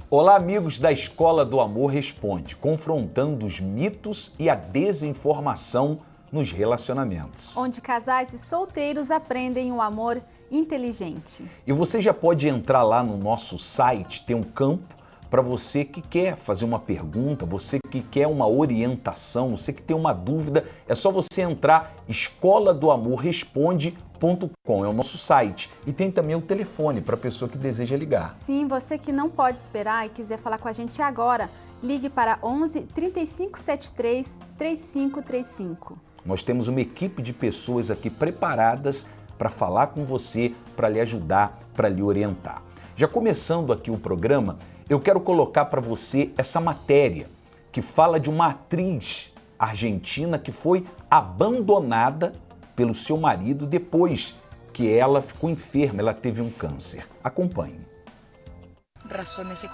Olá, amigos da Escola do Amor Responde, confrontando os mitos e a desinformação nos relacionamentos. Onde casais e solteiros aprendem o amor inteligente. E você já pode entrar lá no nosso site, tem um campo para você que quer fazer uma pergunta, você que quer uma orientação, você que tem uma dúvida, é só você entrar escoladoamorresponde.com, é o nosso site. E tem também o telefone para a pessoa que deseja ligar. Sim, você que não pode esperar e quiser falar com a gente agora, ligue para 11 3573 3535. Nós temos uma equipe de pessoas aqui preparadas para falar com você, para lhe ajudar, para lhe orientar. Já começando aqui o programa, eu quero colocar para você essa matéria que fala de uma atriz argentina que foi abandonada pelo seu marido depois que ela ficou enferma, ela teve um câncer. Acompanhe.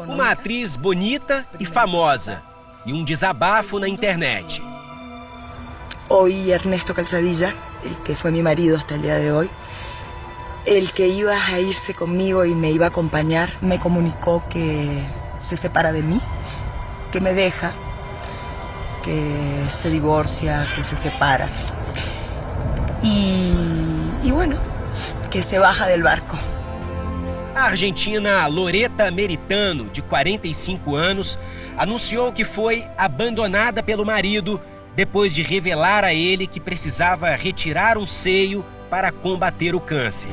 Uma atriz bonita e famosa e um desabafo na internet. Hoy Ernesto Calzadilla, el que fue mi marido hasta el día de hoy, el que iba a irse conmigo y me iba a acompañar, me comunicó que se separa de mí, que me deja, que se divorcia, que se separa. Y bueno, que se baja del barco. A argentina Loreta Meritano, de 45 anos, anunciou que foi abandonada pelo marido depois de revelar a ele que precisava retirar um seio para combater o câncer.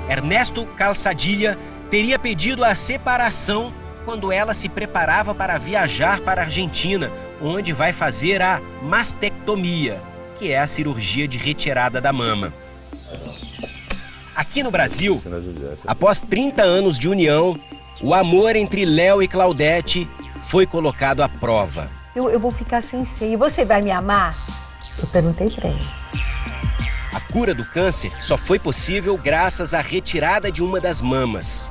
Ernesto Calzadilla teria pedido a separação quando ela se preparava para viajar para a Argentina, onde vai fazer a mastectomia, que é a cirurgia de retirada da mama. Aqui no Brasil, após 30 anos de união, o amor entre Léo e Claudete foi colocado à prova. Eu vou ficar sem seio. Você vai me amar? Eu perguntei pra ele. A cura do câncer só foi possível graças à retirada de uma das mamas.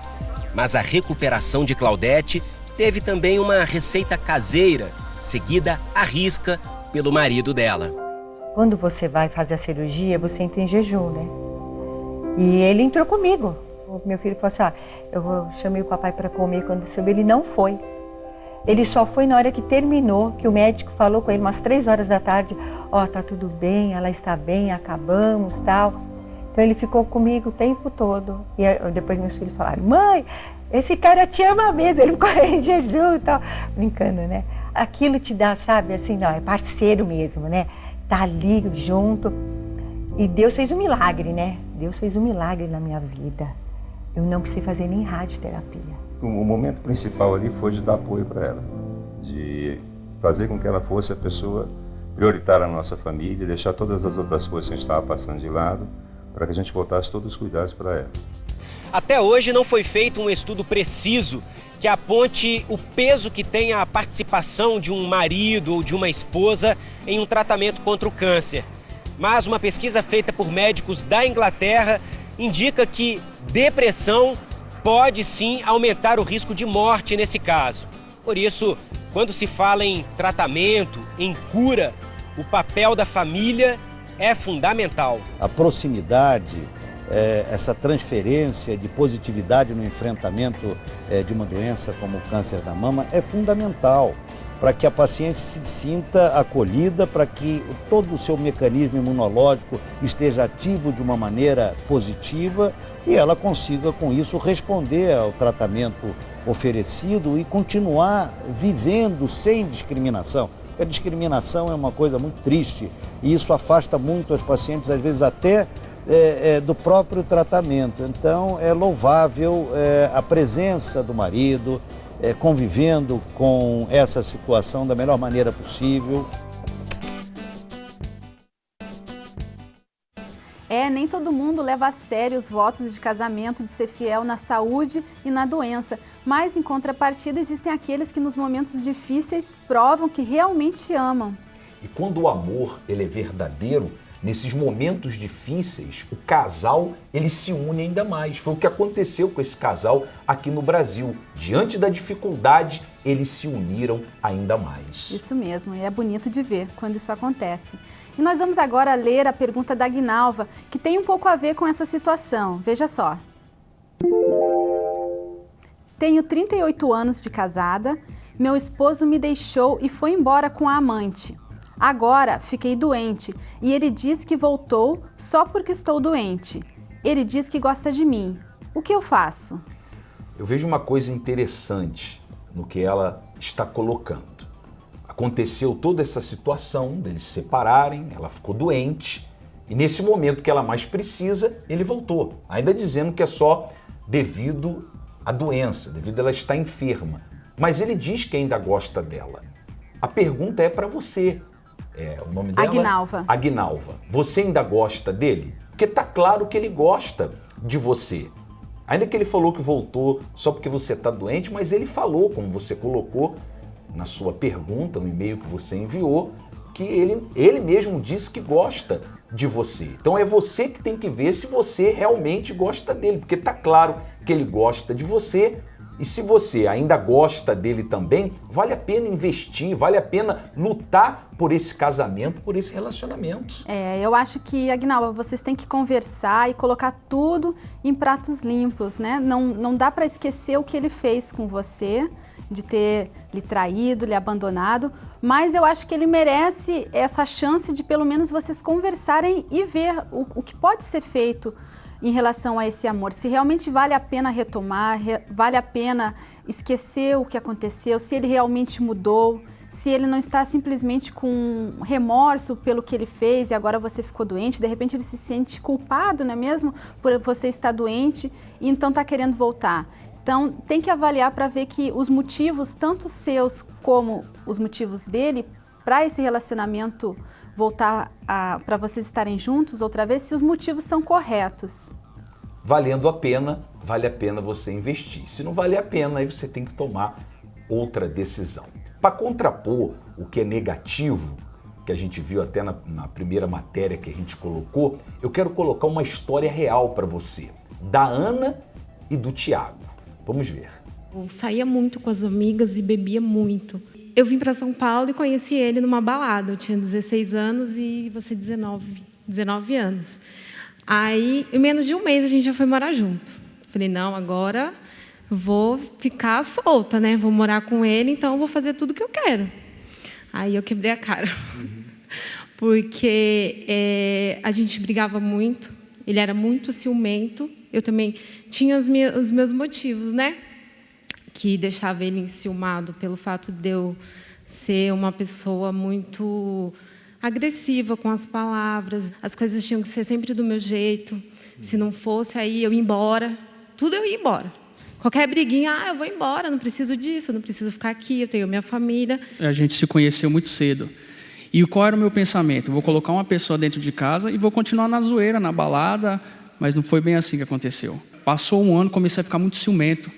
Mas a recuperação de Claudete teve também uma receita caseira, seguida à risca pelo marido dela. Quando você vai fazer a cirurgia, você entra em jejum, né? E ele entrou comigo. O meu filho falou assim, eu chamei o papai para comer quando soube, ele não foi. Ele só foi na hora que terminou, que o médico falou com ele umas 3 horas da tarde, tá tudo bem, ela está bem, acabamos, tal. Então ele ficou comigo o tempo todo. E depois meus filhos falaram, mãe, esse cara te ama mesmo, ele ficou em jejum e tal. Brincando, né? Aquilo te dá, sabe, assim, não, é parceiro mesmo, né? Tá ali junto. E Deus fez um milagre, né? Deus fez um milagre na minha vida. Eu não precisei fazer nem radioterapia. O momento principal ali foi de dar apoio para ela, de fazer com que ela fosse a pessoa prioritária na nossa família, deixar todas as outras coisas que a gente estava passando de lado, para que a gente voltasse todos os cuidados para ela. Até hoje não foi feito um estudo preciso que aponte o peso que tem a participação de um marido ou de uma esposa em um tratamento contra o câncer. Mas uma pesquisa feita por médicos da Inglaterra indica que depressão pode sim aumentar o risco de morte nesse caso. Por isso, quando se fala em tratamento, em cura, o papel da família é fundamental. A proximidade, essa transferência de positividade no enfrentamento de uma doença como o câncer da mama é fundamental para que a paciente se sinta acolhida, para que todo o seu mecanismo imunológico esteja ativo de uma maneira positiva e ela consiga, com isso, responder ao tratamento oferecido e continuar vivendo sem discriminação. A discriminação é uma coisa muito triste e isso afasta muito as pacientes, às vezes até do próprio tratamento. Então, é louvável a presença do marido, convivendo com essa situação da melhor maneira possível. Nem todo mundo leva a sério os votos de casamento, de ser fiel na saúde e na doença. Mas, em contrapartida, existem aqueles que nos momentos difíceis provam que realmente amam. E quando o amor ele é verdadeiro, nesses momentos difíceis, o casal ele se une ainda mais. Foi o que aconteceu com esse casal aqui no Brasil. Diante da dificuldade, eles se uniram ainda mais. Isso mesmo, e é bonito de ver quando isso acontece. E nós vamos agora ler a pergunta da Guinalva, que tem um pouco a ver com essa situação. Veja só. Tenho 38 anos de casada, meu esposo me deixou e foi embora com a amante. Agora fiquei doente e ele diz que voltou só porque estou doente. Ele diz que gosta de mim. O que eu faço? Eu vejo uma coisa interessante no que ela está colocando. Aconteceu toda essa situação deles se separarem, ela ficou doente e nesse momento que ela mais precisa, ele voltou. Ainda dizendo que é só devido à doença, devido a ela estar enferma. Mas ele diz que ainda gosta dela. A pergunta é para você. O nome dela? Aguinalva. Aguinalva. Você ainda gosta dele? Porque tá claro que ele gosta de você. Ainda que ele falou que voltou só porque você está doente, mas ele falou, como você colocou na sua pergunta, no e-mail que você enviou, que ele mesmo disse que gosta de você. Então é você que tem que ver se você realmente gosta dele, porque tá claro que ele gosta de você. E se você ainda gosta dele também, vale a pena investir, vale a pena lutar por esse casamento, por esse relacionamento. Eu acho que, Aguinalva, vocês têm que conversar e colocar tudo em pratos limpos, né? Não dá para esquecer o que ele fez com você, de ter lhe traído, lhe abandonado, mas eu acho que ele merece essa chance de pelo menos vocês conversarem e ver o que pode ser feito em relação a esse amor, se realmente vale a pena retomar, vale a pena esquecer o que aconteceu, se ele realmente mudou, se ele não está simplesmente com remorso pelo que ele fez e agora você ficou doente, de repente ele se sente culpado, não é mesmo? Por você estar doente e então está querendo voltar. Então tem que avaliar para ver que os motivos, tanto seus como os motivos dele, para esse relacionamento voltar para vocês estarem juntos outra vez, se os motivos são corretos. Valendo a pena, vale a pena você investir. Se não vale a pena, aí você tem que tomar outra decisão. Para contrapor o que é negativo, que a gente viu até na primeira matéria que a gente colocou, eu quero colocar uma história real para você, da Ana e do Tiago. Vamos ver. Eu saía muito com as amigas e bebia muito. Eu vim para São Paulo e conheci ele numa balada. Eu tinha 16 anos e você 19 anos. Aí, em menos de um mês, a gente já foi morar junto. Falei, não, agora vou ficar solta, né? Vou morar com ele, então vou fazer tudo que eu quero. Aí eu quebrei a cara. Porque a gente brigava muito, ele era muito ciumento. Eu também tinha os meus motivos, né? Que deixava ele enciumado pelo fato de eu ser uma pessoa muito agressiva com as palavras. As coisas tinham que ser sempre do meu jeito. Se não fosse, aí eu ia embora. Tudo eu ia embora. Qualquer briguinha, eu vou embora, não preciso disso, eu não preciso ficar aqui, eu tenho minha família. A gente se conheceu muito cedo. E qual era o meu pensamento? Eu vou colocar uma pessoa dentro de casa e vou continuar na zoeira, na balada, mas não foi bem assim que aconteceu. Passou um ano, comecei a ficar muito ciumento.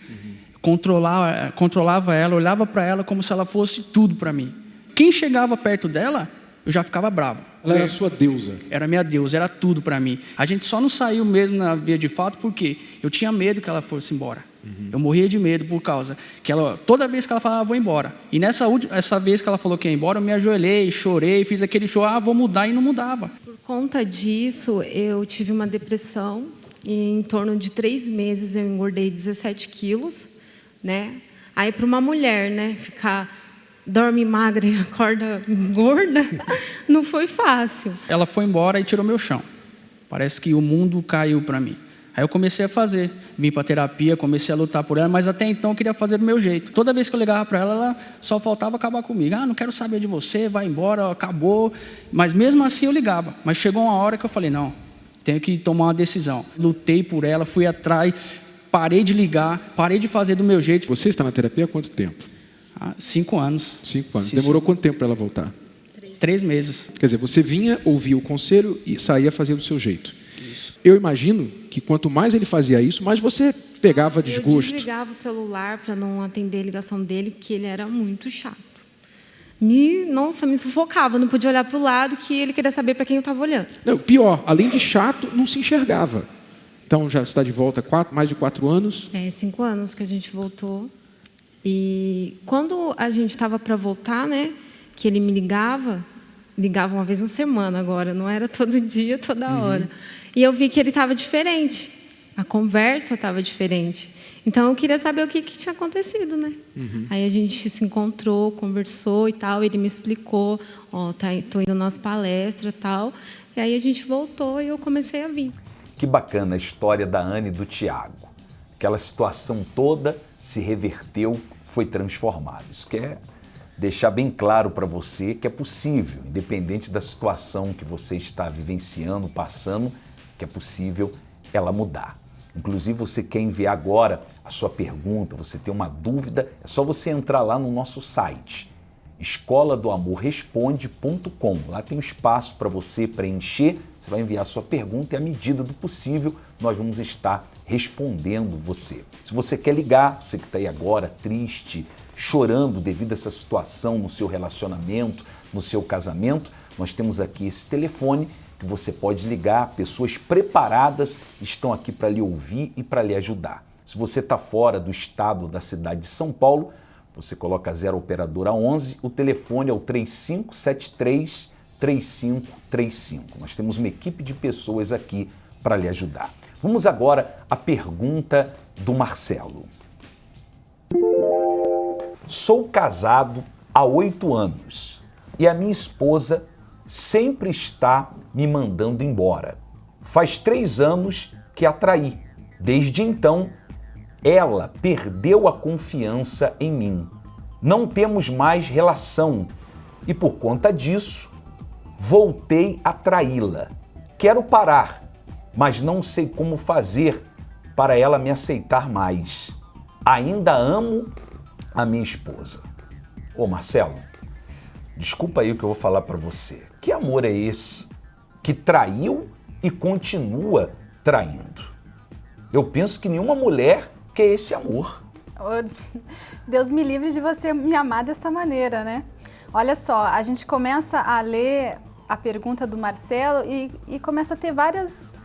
Controlava ela, olhava para ela como se ela fosse tudo para mim. Quem chegava perto dela, eu já ficava bravo. Ela era sua deusa? Era minha deusa, era tudo para mim. A gente só não saiu mesmo na via de fato porque eu tinha medo que ela fosse embora. Eu morria de medo por causa que ela, toda vez que ela falava, vou embora. E essa vez que ela falou que ia embora, eu me ajoelhei, chorei, fiz aquele show, vou mudar, e não mudava. Por conta disso, eu tive uma depressão e em torno de 3 meses eu engordei 17 quilos. Né? Aí para uma mulher, né, dorme magra e acorda gorda, não foi fácil. Ela foi embora e tirou meu chão. Parece que o mundo caiu para mim. Aí eu comecei a fazer, vim para terapia, comecei a lutar por ela, mas até então eu queria fazer do meu jeito. Toda vez que eu ligava para ela, ela só faltava acabar comigo. Não quero saber de você, vai embora, acabou. Mas mesmo assim eu ligava. Mas chegou uma hora que eu falei, não, tenho que tomar uma decisão. Lutei por ela, fui atrás. Parei de ligar, parei de fazer do meu jeito. Você está na terapia há quanto tempo? 5 anos. 5 anos. Demorou quanto tempo para ela voltar? 3 meses. Quer dizer, você vinha, ouvia o conselho e saía fazendo do seu jeito. Isso. Eu imagino que quanto mais ele fazia isso, mais você pegava desgosto. Eu desligava o celular para não atender a ligação dele, porque ele era muito chato. Me sufocava, não podia olhar para o lado, que ele queria saber para quem eu estava olhando. Não, pior, além de chato, não se enxergava. Então, já está de volta mais de 4 anos? 5 anos que a gente voltou. E quando a gente estava para voltar, né, que ele me ligava uma vez na semana agora, não era todo dia, toda hora. E eu vi que ele estava diferente. A conversa estava diferente. Então, eu queria saber o que tinha acontecido, né? Aí a gente se encontrou, conversou e tal. Ele me explicou, tô indo nas palestras e tal. E aí a gente voltou e eu comecei a vir. Que bacana a história da Ana e do Tiago. Aquela situação toda se reverteu, foi transformada. Isso quer deixar bem claro para você que é possível, independente da situação que você está vivenciando, passando, que é possível ela mudar. Inclusive, você quer enviar agora a sua pergunta, você tem uma dúvida, é só você entrar lá no nosso site, escoladoamorresponde.com. Lá tem um espaço para você preencher, você vai enviar a sua pergunta e, à medida do possível, nós vamos estar respondendo você. Se você quer ligar, você que está aí agora triste, chorando devido a essa situação no seu relacionamento, no seu casamento, nós temos aqui esse telefone que você pode ligar, pessoas preparadas estão aqui para lhe ouvir e para lhe ajudar. Se você está fora do estado da cidade de São Paulo, você coloca 0 operadora 11, o telefone é o 3573-3535. Nós temos uma equipe de pessoas aqui para lhe ajudar. Vamos agora à pergunta do Marcelo. Sou casado há 8 anos e a minha esposa sempre está me mandando embora. Faz 3 anos que a traí. Desde então, ela perdeu a confiança em mim. Não temos mais relação e, por conta disso, voltei a traí-la. Quero parar, mas não sei como fazer para ela me aceitar mais. Ainda amo a minha esposa. Ô Marcelo, desculpa aí o que eu vou falar para você. Que amor é esse que traiu e continua traindo? Eu penso que nenhuma mulher quer esse amor. Deus me livre de você me amar dessa maneira, né? Olha só, a gente começa a ler a pergunta do Marcelo e começa a ter várias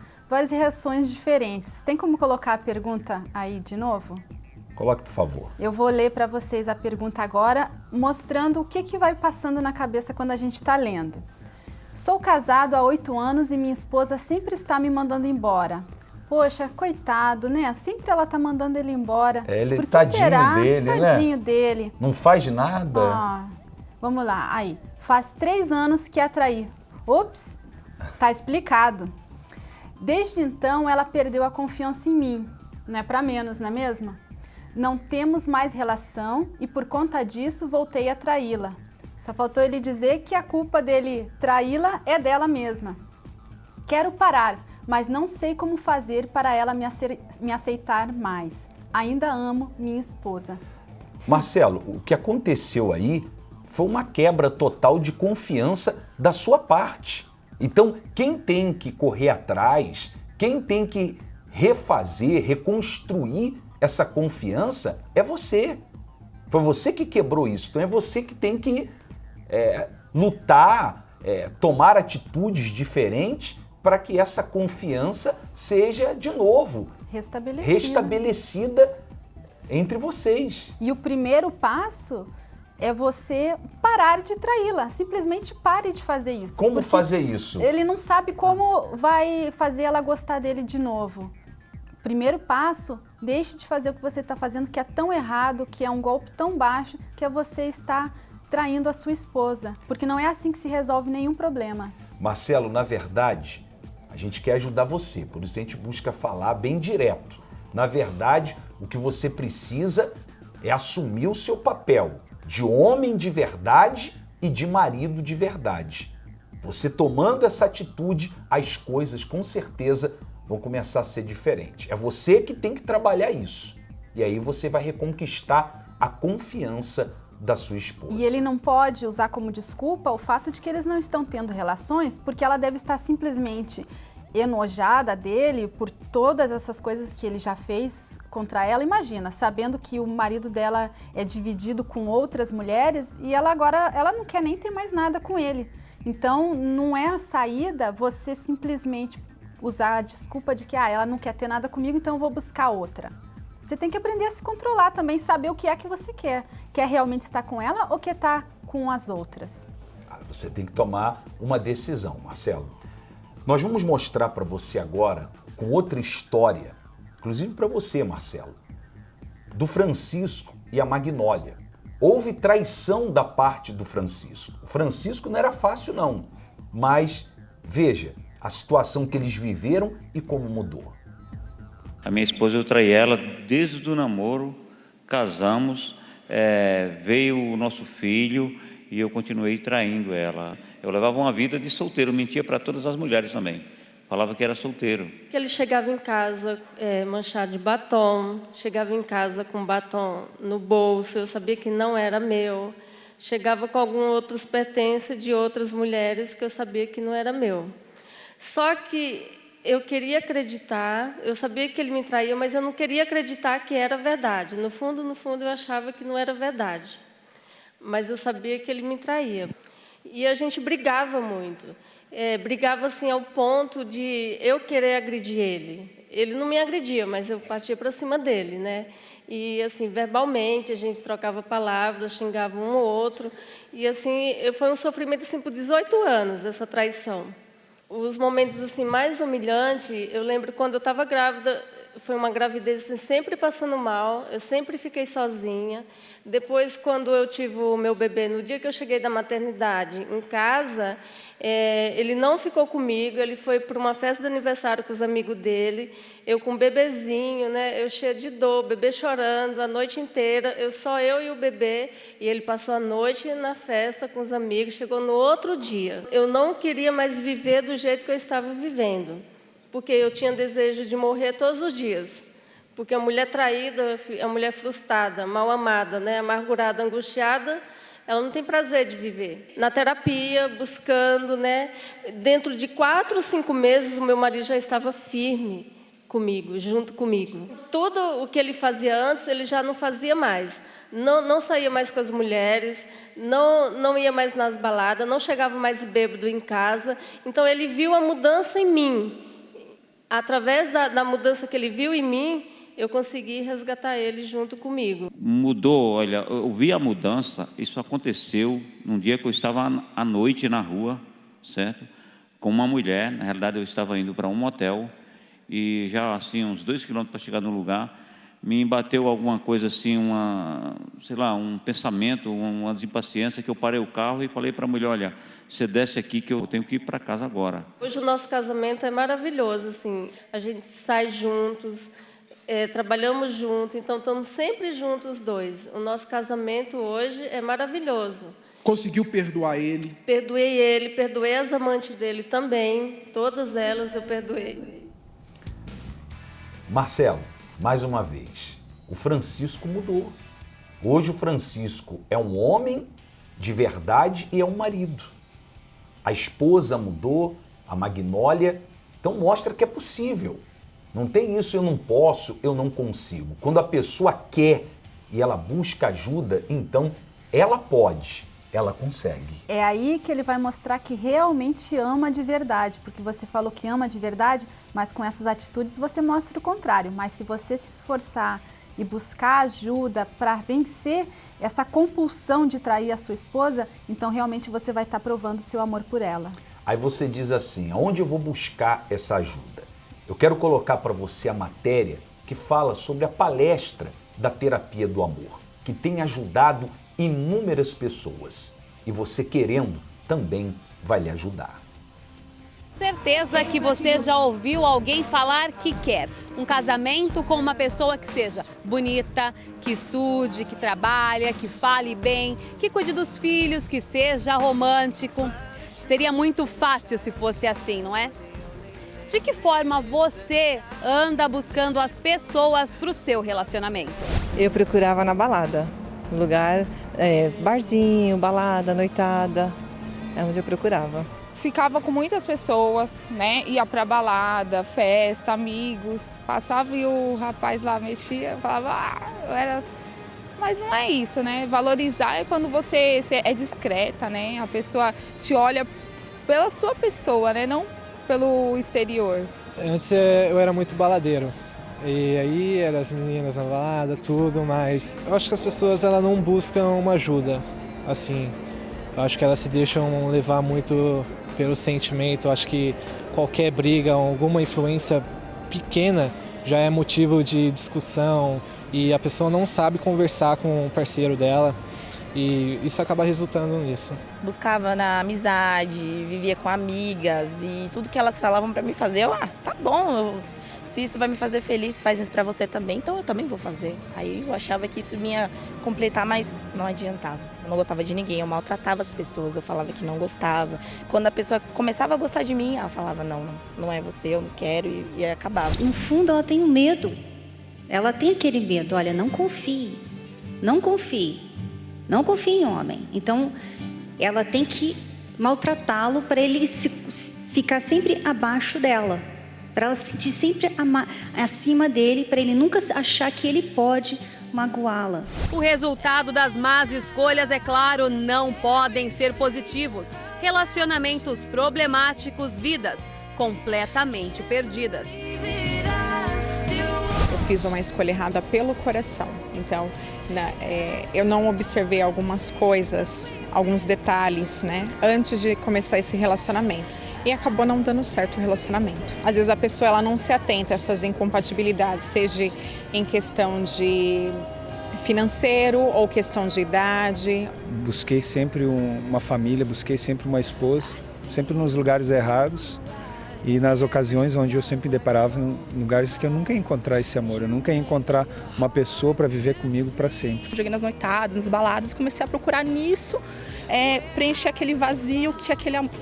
reações diferentes. Tem como colocar a pergunta aí de novo? Coloque, por favor. Eu vou ler para vocês a pergunta agora, mostrando o que vai passando na cabeça quando a gente está lendo. Sou casado há 8 anos e minha esposa sempre está me mandando embora. Poxa, coitado, né? Sempre ela tá mandando ele embora. Ele, por que tadinho será? dele, né? Tadinho dele. Não faz nada. Vamos lá, aí. Faz 3 anos que a traí. Ops, tá explicado. Desde então, ela perdeu a confiança em mim. Não é pra menos, não é mesmo? Não temos mais relação e por conta disso voltei a traí-la. Só faltou ele dizer que a culpa dele traí-la é dela mesma. Quero parar, mas não sei como fazer para ela me aceitar mais. Ainda amo minha esposa. Marcelo, o que aconteceu aí foi uma quebra total de confiança da sua parte. Então, quem tem que correr atrás, quem tem que refazer, reconstruir essa confiança é você. Foi você que quebrou isso, então é você que tem que lutar, tomar atitudes diferentes para que essa confiança seja de novo restabelecida entre vocês. E o primeiro passo é você parar de traí-la, simplesmente pare de fazer isso. Como fazer isso? Ele não sabe como vai fazer ela gostar dele de novo. Primeiro passo, deixe de fazer o que você está fazendo, que é tão errado, que é um golpe tão baixo, que é você estar traindo a sua esposa, porque não é assim que se resolve nenhum problema. Marcelo, na verdade, a gente quer ajudar você, por isso a gente busca falar bem direto. Na verdade, o que você precisa é assumir o seu papel de homem de verdade e de marido de verdade. Você tomando essa atitude, as coisas com certeza vão começar a ser diferentes. É você que tem que trabalhar isso. E aí você vai reconquistar a confiança da sua esposa. E ele não pode usar como desculpa o fato de que eles não estão tendo relações, porque ela deve estar simplesmente enojada dele por todas essas coisas que ele já fez contra ela. Imagina, sabendo que o marido dela é dividido com outras mulheres e ela agora não quer nem ter mais nada com ele. Então, não é a saída você simplesmente usar a desculpa de que ela não quer ter nada comigo, então eu vou buscar outra. Você tem que aprender a se controlar também, saber o que é que você quer. Quer realmente estar com ela ou quer estar com as outras? Você tem que tomar uma decisão, Marcelo. Nós vamos mostrar para você agora, com outra história, inclusive para você, Marcelo, do Francisco e a Magnólia. Houve traição da parte do Francisco. O Francisco não era fácil não, mas veja a situação que eles viveram e como mudou. A minha esposa, eu traí ela desde o namoro, casamos, veio o nosso filho e eu continuei traindo ela. Eu levava uma vida de solteiro, mentia para todas as mulheres também. Falava que era solteiro. Ele chegava em casa manchado de batom, chegava em casa com batom no bolso, eu sabia que não era meu. Chegava com alguns outros pertences de outras mulheres que eu sabia que não era meu. Só que eu queria acreditar, eu sabia que ele me traía, mas eu não queria acreditar que era verdade. No fundo, eu achava que não era verdade. Mas eu sabia que ele me traía. E a gente brigava muito. Brigava assim ao ponto de eu querer agredir ele. Ele não me agredia, mas eu partia para cima dele, né? E assim, verbalmente, a gente trocava palavras, xingava um ou outro. E assim, foi um sofrimento assim por 18 anos, essa traição. Os momentos assim mais humilhantes, eu lembro quando eu estava grávida, foi uma gravidez assim, sempre passando mal, eu sempre fiquei sozinha. Depois, quando eu tive o meu bebê, no dia que eu cheguei da maternidade em casa, ele não ficou comigo, ele foi para uma festa de aniversário com os amigos dele, eu com um bebezinho, né, eu cheia de dor, o bebê chorando a noite inteira, só eu e o bebê, e ele passou a noite na festa com os amigos, chegou no outro dia. Eu não queria mais viver do jeito que eu estava vivendo, porque eu tinha desejo de morrer todos os dias. Porque a mulher traída, a mulher frustrada, mal amada, né, amargurada, angustiada, ela não tem prazer de viver. Na terapia, buscando, né, dentro de 4 ou 5 meses, o meu marido já estava firme comigo, junto comigo. Tudo o que ele fazia antes, ele já não fazia mais. Não saía mais com as mulheres, não ia mais nas baladas, não chegava mais bêbado em casa. Então, ele viu a mudança em mim. Através da mudança que ele viu em mim, eu consegui resgatar ele junto comigo. Mudou, olha, eu vi a mudança, isso aconteceu num dia que eu estava à noite na rua, certo? Com uma mulher, na realidade eu estava indo para um motel, e já assim, uns 2 quilômetros para chegar no lugar, me bateu alguma coisa assim, um pensamento, uma desimpaciência, que eu parei o carro e falei para a mulher, olha, você desce aqui que eu tenho que ir para casa agora. Hoje o nosso casamento é maravilhoso, assim, a gente sai juntos, trabalhamos juntos, então estamos sempre juntos os dois. O nosso casamento hoje é maravilhoso. Conseguiu perdoar ele? Perdoei ele, perdoei as amantes dele também, todas elas eu perdoei. Marcelo, mais uma vez, o Francisco mudou. Hoje o Francisco é um homem de verdade e é um marido. A esposa mudou, a Magnólia, então mostra que é possível. Não tem isso, eu não posso, eu não consigo. Quando a pessoa quer e ela busca ajuda, então ela pode, ela consegue. É aí que ele vai mostrar que realmente ama de verdade, porque você falou que ama de verdade, mas com essas atitudes você mostra o contrário. Mas se você se esforçar e buscar ajuda para vencer essa compulsão de trair a sua esposa, então realmente você vai estar provando seu amor por ela. Aí você diz assim, aonde eu vou buscar essa ajuda? Eu quero colocar para você a matéria que fala sobre a palestra da terapia do amor, que tem ajudado inúmeras pessoas. E você querendo também vai lhe ajudar. Certeza que você já ouviu alguém falar que quer um casamento com uma pessoa que seja bonita, que estude, que trabalhe, que fale bem, que cuide dos filhos, que seja romântico. Seria muito fácil se fosse assim, não é? De que forma você anda buscando as pessoas para o seu relacionamento? Eu procurava na balada, lugar, barzinho, balada, noitada, é onde eu procurava. Ficava com muitas pessoas, né? Ia pra balada, festa, amigos. Passava e o rapaz lá mexia, falava, eu era... Mas não é isso, né? Valorizar é quando você é discreta, né? A pessoa te olha pela sua pessoa, né? Não pelo exterior. Antes eu era muito baladeiro. E aí eram as meninas na balada, tudo, mas eu acho que as pessoas elas não buscam uma ajuda, assim. Eu acho que elas se deixam levar muito pelo sentimento. Eu acho que qualquer briga, alguma influência pequena já é motivo de discussão e a pessoa não sabe conversar com o parceiro dela e isso acaba resultando nisso. Buscava na amizade, vivia com amigas e tudo que elas falavam para mim fazer, tá bom, se isso vai me fazer feliz, faz isso para você também, então eu também vou fazer. Aí eu achava que isso ia completar, mas não adiantava. Eu não gostava de ninguém, eu maltratava as pessoas, eu falava que não gostava. Quando a pessoa começava a gostar de mim, ela falava, não é você, eu não quero, e acabava. No fundo, ela tem um medo. Ela tem aquele medo, olha, não confie, não confie, não confie em homem. Então, ela tem que maltratá-lo para ele ficar sempre abaixo dela, para ela se sentir sempre acima dele, para ele nunca achar que ele pode magoá-la. O resultado das más escolhas, é claro, não podem ser positivos. Relacionamentos problemáticos, vidas completamente perdidas. Eu fiz uma escolha errada pelo coração, então eu não observei algumas coisas, alguns detalhes, né, antes de começar esse relacionamento. E acabou não dando certo o relacionamento. Às vezes a pessoa ela não se atenta a essas incompatibilidades, seja em questão de financeiro ou questão de idade. Busquei sempre uma família, busquei sempre uma esposa, sempre nos lugares errados e nas ocasiões onde eu sempre me deparava em lugares que eu nunca ia encontrar esse amor, eu nunca ia encontrar uma pessoa para viver comigo para sempre. Joguei nas noitadas, nas baladas e comecei a procurar nisso, preencher aquele vazio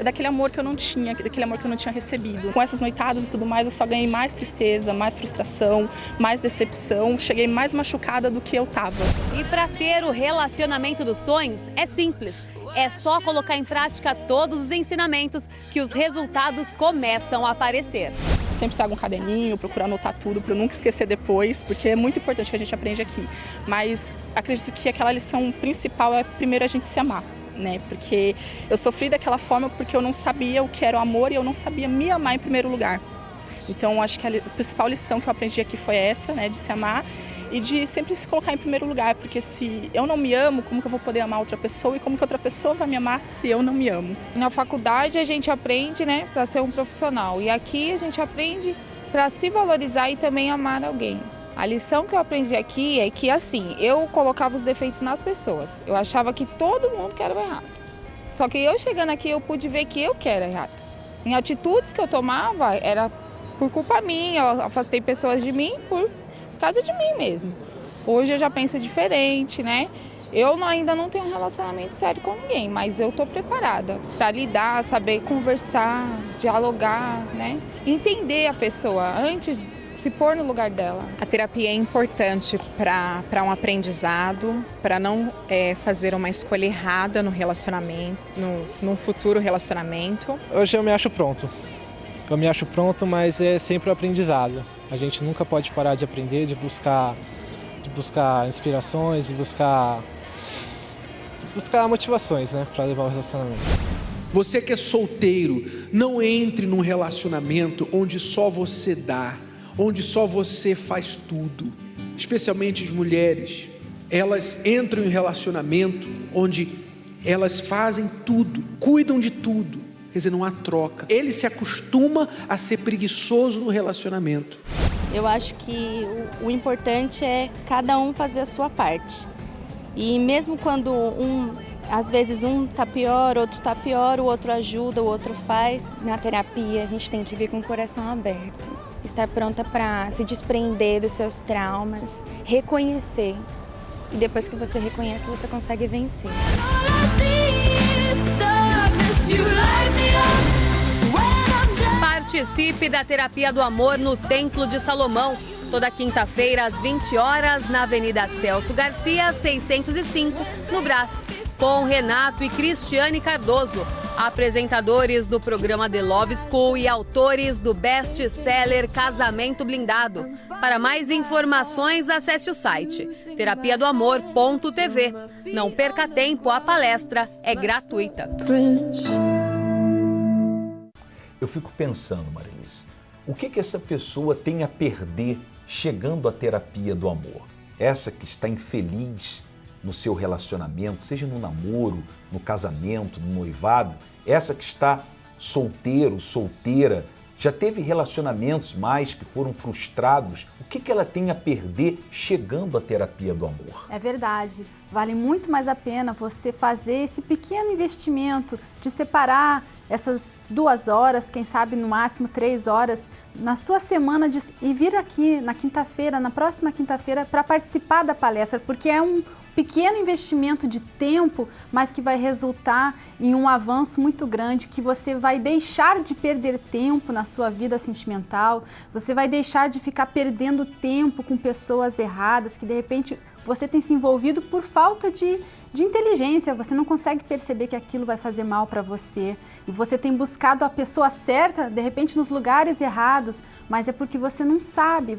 daquele amor que eu não tinha, daquele amor que eu não tinha recebido. Com essas noitadas e tudo mais, eu só ganhei mais tristeza, mais frustração, mais decepção, cheguei mais machucada do que eu estava. E para ter o relacionamento dos sonhos, é simples. É só colocar em prática todos os ensinamentos que os resultados começam a aparecer. Sempre trago um caderninho, procurar anotar tudo para eu nunca esquecer depois, porque é muito importante que a gente aprende aqui. Mas acredito que aquela lição principal é primeiro a gente se amar, né? Porque eu sofri daquela forma porque eu não sabia o que era o amor e eu não sabia me amar em primeiro lugar. Então acho que a principal lição que eu aprendi aqui foi essa, né? De se amar e de sempre se colocar em primeiro lugar, porque se eu não me amo, como que eu vou poder amar outra pessoa e como que outra pessoa vai me amar se eu não me amo? Na faculdade a gente aprende, né, para ser um profissional e aqui a gente aprende para se valorizar e também amar alguém. A lição que eu aprendi aqui é que, assim, eu colocava os defeitos nas pessoas. Eu achava que todo mundo que era errado. Só que eu chegando aqui eu pude ver que eu que era errado. Em atitudes que eu tomava era por culpa minha, eu afastei pessoas de mim por causa de mim mesmo. Hoje eu já penso diferente, né? Eu ainda não tenho um relacionamento sério com ninguém, mas eu tô preparada para lidar, saber conversar, dialogar, né? Entender a pessoa antes de se pôr no lugar dela. A terapia é importante para um aprendizado, para não fazer uma escolha errada no relacionamento, num futuro relacionamento. Hoje eu me acho pronto. Eu me acho pronto, mas é sempre o aprendizado. A gente nunca pode parar de aprender, de buscar inspirações, de buscar motivações, né, para levar o relacionamento. Você que é solteiro, não entre num relacionamento onde só você dá, onde só você faz tudo. Especialmente as mulheres, elas entram em relacionamento onde elas fazem tudo, cuidam de tudo. Quer dizer, não há troca. Ele se acostuma a ser preguiçoso no relacionamento. Eu acho que o importante é cada um fazer a sua parte. E mesmo quando às vezes um tá pior, outro tá pior, o outro ajuda, o outro faz. Na terapia a gente tem que vir com o coração aberto. Estar pronta para se desprender dos seus traumas, reconhecer. E depois que você reconhece, você consegue vencer. Participe da Terapia do Amor no Templo de Salomão. Toda quinta-feira, às 20 horas, na Avenida Celso Garcia, 605, no Brás. Com Renato e Cristiane Cardoso, apresentadores do programa The Love School e autores do best-seller Casamento Blindado. Para mais informações, acesse o site terapiadoamor.tv. Não perca tempo, a palestra é gratuita. Eu fico pensando, Marilise, o que essa pessoa tem a perder chegando à terapia do amor? Essa que está infeliz no seu relacionamento, seja no namoro, no casamento, no noivado, essa que está solteiro, solteira, Já teve relacionamentos mais que foram frustrados? O que ela tem a perder chegando à terapia do amor? É verdade. Vale muito mais a pena você fazer esse pequeno investimento de separar essas 2 horas, quem sabe no máximo 3 horas, na sua semana e vir aqui na quinta-feira, na próxima quinta-feira, para participar da palestra, porque é um pequeno investimento de tempo, mas que vai resultar em um avanço muito grande, que você vai deixar de perder tempo na sua vida sentimental, você vai deixar de ficar perdendo tempo com pessoas erradas, que de repente você tem se envolvido por falta de inteligência, você não consegue perceber que aquilo vai fazer mal para você. E você tem buscado a pessoa certa, de repente nos lugares errados, mas é porque você não sabe,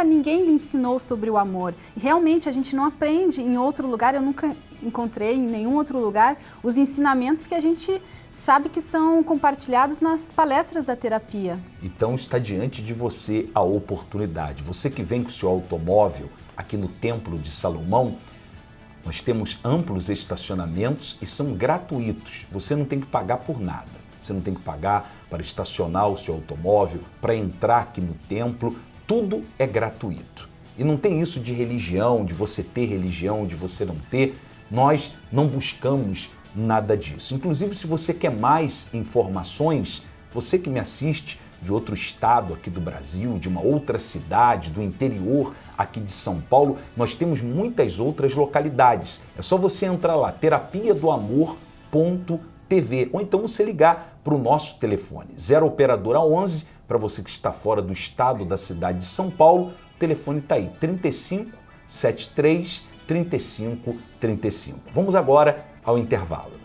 ninguém lhe ensinou sobre o amor. E realmente a gente não aprende em outro lugar, eu nunca encontrei em nenhum outro lugar os ensinamentos que a gente sabe que são compartilhados nas palestras da terapia. Então está diante de você a oportunidade. Você que vem com o seu automóvel aqui no Templo de Salomão, nós temos amplos estacionamentos e são gratuitos. Você não tem que pagar por nada. Você não tem que pagar para estacionar o seu automóvel, para entrar aqui no templo. Tudo é gratuito. E não tem isso de religião, de você ter religião, de você não ter. Nós não buscamos nada disso. Inclusive, se você quer mais informações, você que me assiste de outro estado aqui do Brasil, de uma outra cidade, do interior aqui de São Paulo, nós temos muitas outras localidades. É só você entrar lá, terapiadoamor.tv, ou então você ligar para o nosso telefone, 0 operadora 11, para você que está fora do estado, da cidade de São Paulo, o telefone está aí, 35 73 35 35. Vamos agora ao intervalo.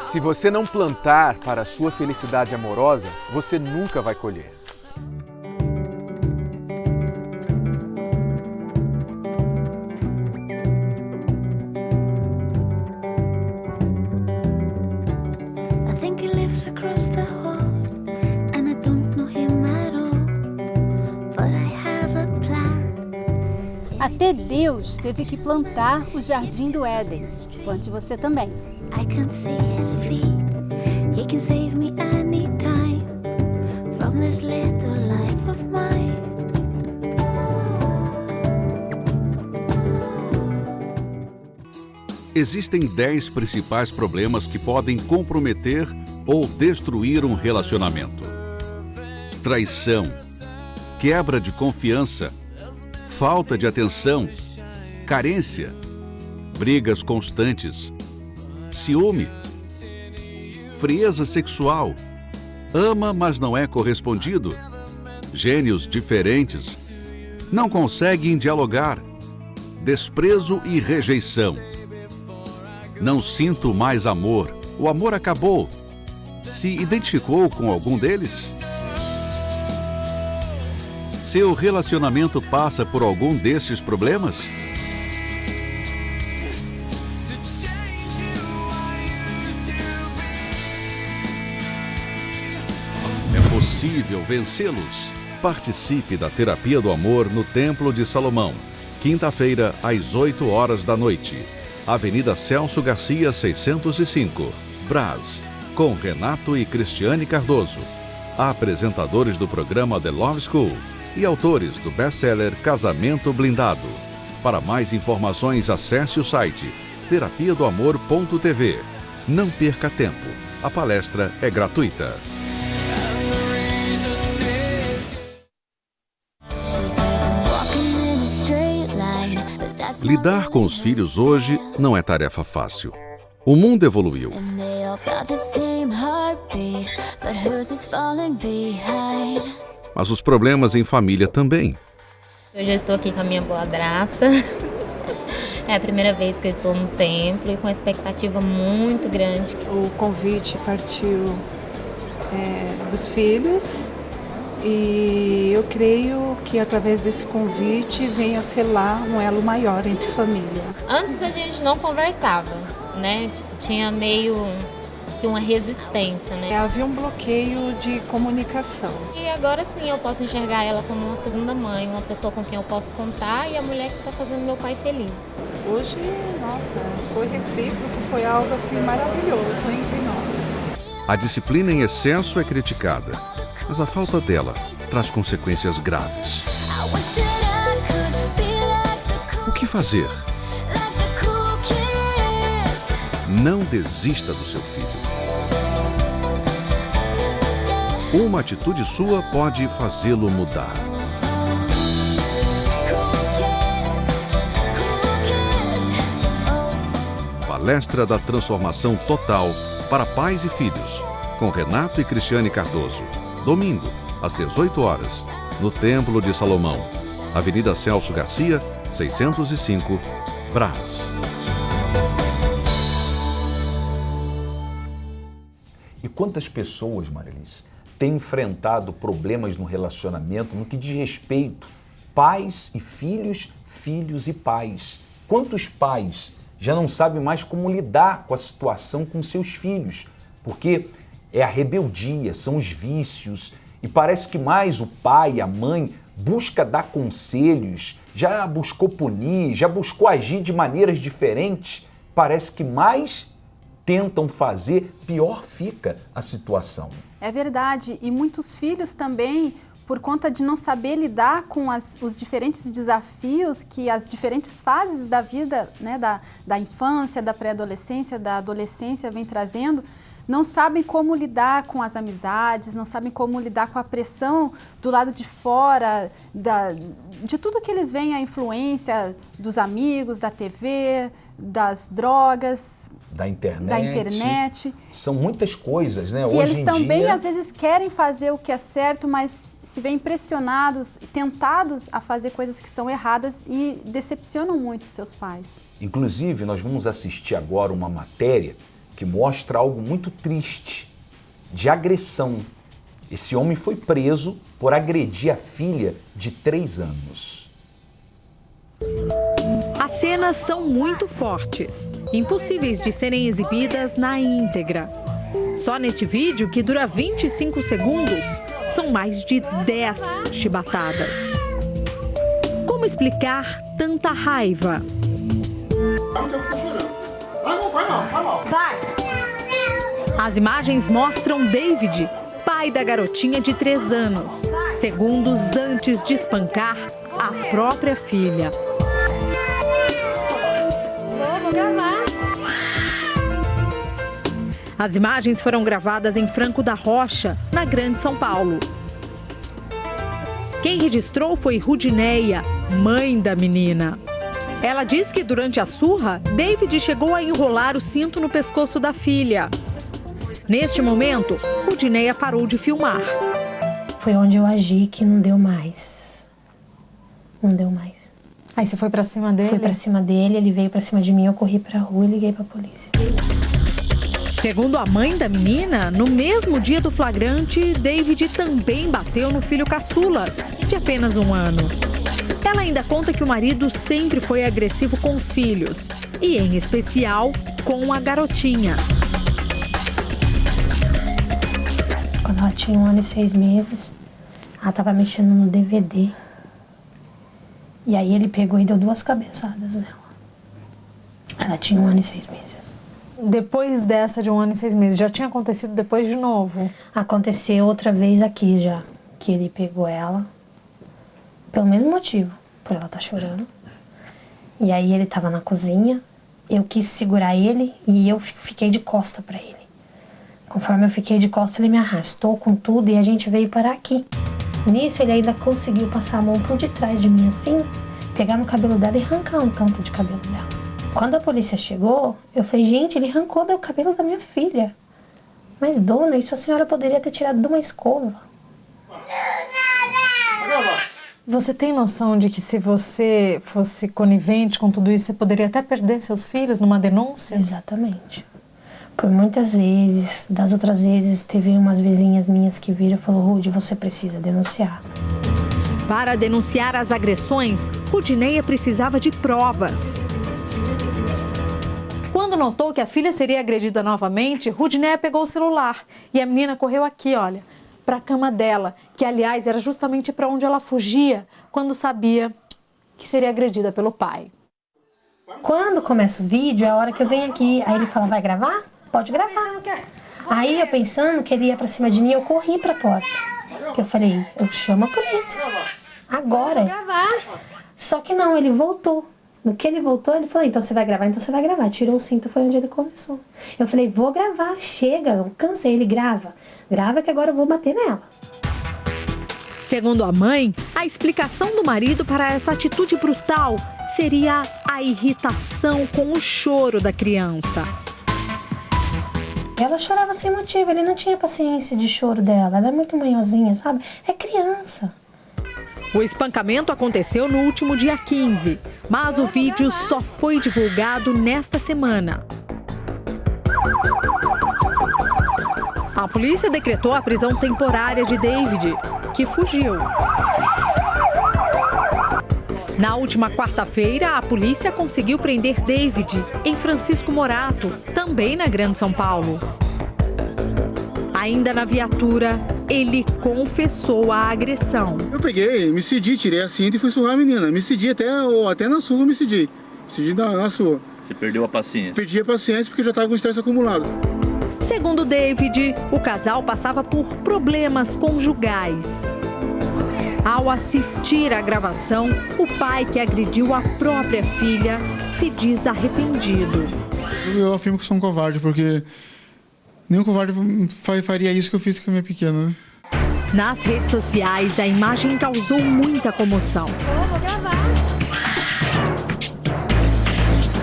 Se você não plantar para a sua felicidade amorosa, você nunca vai colher. Até Deus teve que plantar o jardim do Éden. Plante você também. I can see his feet. He can save me anytime from this little life of mine. Existem 10 principais problemas que podem comprometer ou destruir um relacionamento: traição, quebra de confiança, falta de atenção, carência, brigas constantes, ciúme, frieza sexual, ama mas não é correspondido, gênios diferentes, não conseguem dialogar, desprezo e rejeição. Não sinto mais amor, o amor acabou. Se identificou com algum deles? Seu relacionamento passa por algum desses problemas? Possível vencê-los? Participe da Terapia do Amor no Templo de Salomão. Quinta-feira, às 8 horas da noite. Avenida Celso Garcia, 605, Brás. Com Renato e Cristiane Cardoso. Apresentadores do programa The Love School e autores do best-seller Casamento Blindado. Para mais informações, acesse o site terapiadoamor.tv. Não perca tempo. A palestra é gratuita. Lidar com os filhos hoje não é tarefa fácil. O mundo evoluiu. Mas os problemas em família também. Eu já estou aqui com a minha boadrasta. É a primeira vez que eu estou no templo e com uma expectativa muito grande. O convite partiu dos filhos e eu creio que através desse convite venha a selar um elo maior entre famílias. Antes a gente não conversava, né? Tinha meio que uma resistência, né? Havia um bloqueio de comunicação. E agora sim eu posso enxergar ela como uma segunda mãe, uma pessoa com quem eu posso contar e a mulher que está fazendo meu pai feliz. Hoje, nossa, foi recíproco, foi algo assim maravilhoso entre nós. A disciplina em excesso é criticada, mas a falta dela traz consequências graves. O que fazer? Não desista do seu filho. Uma atitude sua pode fazê-lo mudar. Palestra da Transformação Total para Pais e Filhos, com Renato e Cristiane Cardoso. Domingo, às 18 horas, no Templo de Salomão, Avenida Celso Garcia, 605, Brás. E quantas pessoas, Marilice, têm enfrentado problemas no relacionamento no que diz respeito pais e filhos, filhos e pais? Quantos pais já não sabem mais como lidar com a situação com seus filhos? Porque é a rebeldia, são os vícios, e parece que mais o pai, a mãe, busca dar conselhos, já buscou punir, já buscou agir de maneiras diferentes. Parece que mais tentam fazer, pior fica a situação. É verdade, e muitos filhos também, por conta de não saber lidar com os diferentes desafios que as diferentes fases da vida, né, da infância, da pré-adolescência, da adolescência vem trazendo, não sabem como lidar com as amizades, não sabem como lidar com a pressão do lado de fora, de tudo que eles veem, a influência dos amigos, da TV, das drogas, da internet. São muitas coisas, né? Que hoje eles também, às vezes, querem fazer o que é certo, mas se veem pressionados, tentados a fazer coisas que são erradas e decepcionam muito seus pais. Inclusive, nós vamos assistir agora uma matéria que mostra algo muito triste, de agressão. Esse homem foi preso por agredir a filha de 3 anos. As cenas são muito fortes, impossíveis de serem exibidas na íntegra. Só neste vídeo, que dura 25 segundos, são mais de 10 chibatadas. Como explicar tanta raiva? As imagens mostram David, pai da garotinha de 3 anos, segundos antes de espancar a própria filha. Vou gravar. As imagens foram gravadas em Franco da Rocha, na Grande São Paulo. Quem registrou foi Rudineia, mãe da menina. Ela diz que durante a surra, David chegou a enrolar o cinto no pescoço da filha. Neste momento, Rudineia parou de filmar. Foi onde eu agi que não deu mais. Não deu mais. Aí você foi pra cima dele? Fui pra cima dele, ele veio pra cima de mim, eu corri pra rua e liguei pra polícia. Segundo a mãe da menina, no mesmo dia do flagrante, David também bateu no filho caçula, de apenas 1 ano. Ela ainda conta que o marido sempre foi agressivo com os filhos, e em especial com a garotinha. Quando ela tinha 1 ano e 6 meses, ela estava mexendo no DVD. E aí ele pegou e deu 2 cabeçadas nela. Ela tinha 1 ano e 6 meses. Depois dessa de 1 ano e 6 meses, já tinha acontecido depois de novo? Aconteceu outra vez aqui já, que ele pegou ela, pelo mesmo motivo, por ela estar chorando. E aí ele estava na cozinha, eu quis segurar ele e eu fiquei de costa para ele. Conforme eu fiquei de costa, ele me arrastou com tudo e a gente veio parar aqui. Nisso, ele ainda conseguiu passar a mão por detrás de mim assim, pegar no cabelo dela e arrancar um canto de cabelo dela. Quando a polícia chegou, eu falei, gente, ele arrancou o cabelo da minha filha. Mas, dona, isso a senhora poderia ter tirado de uma escova. Você tem noção de que se você fosse conivente com tudo isso, você poderia até perder seus filhos numa denúncia? Exatamente. Por muitas vezes, das outras vezes, teve umas vizinhas minhas que viram e falaram, Rude, você precisa denunciar. Para denunciar as agressões, Rudineia precisava de provas. Quando notou que a filha seria agredida novamente, Rudineia pegou o celular e a menina correu aqui, olha, para a cama dela, que aliás era justamente para onde ela fugia quando sabia que seria agredida pelo pai. Quando começa o vídeo, é a hora que eu venho aqui. Aí ele fala, vai gravar? Pode gravar. Aí eu pensando que ele ia para cima de mim, eu corri para a porta. Que eu falei, eu chamo a polícia. Agora. Só que não, ele voltou. No que ele voltou, ele falou, então você vai gravar, então você vai gravar. Tirou o cinto, foi onde ele começou. Eu falei, vou gravar, chega, eu cansei. Ele grava. Grava que agora eu vou bater nela. Segundo a mãe, a explicação do marido para essa atitude brutal seria a irritação com o choro da criança. Ela chorava sem motivo, ele não tinha paciência de choro dela. Ela é muito manhosinha, sabe? É criança. O espancamento aconteceu no último dia 15, mas o vídeo só foi divulgado nesta semana. A polícia decretou a prisão temporária de David, que fugiu. Na última quarta-feira, a polícia conseguiu prender David em Francisco Morato, também na Grande São Paulo. Ainda na viatura, ele confessou a agressão. Eu peguei, me cedi, tirei a cinta e fui surrar a menina. Me cedi até na surra, me cedi. Cedi na surra. Você perdeu a paciência? Perdi a paciência porque já estava com estresse acumulado. Segundo David, o casal passava por problemas conjugais. Ao assistir à gravação, o pai que agrediu a própria filha se diz arrependido. Eu afirmo que sou um covarde, porque nenhum covarde faria isso que eu fiz com a minha pequena, né? Nas redes sociais, a imagem causou muita comoção. Vou gravar.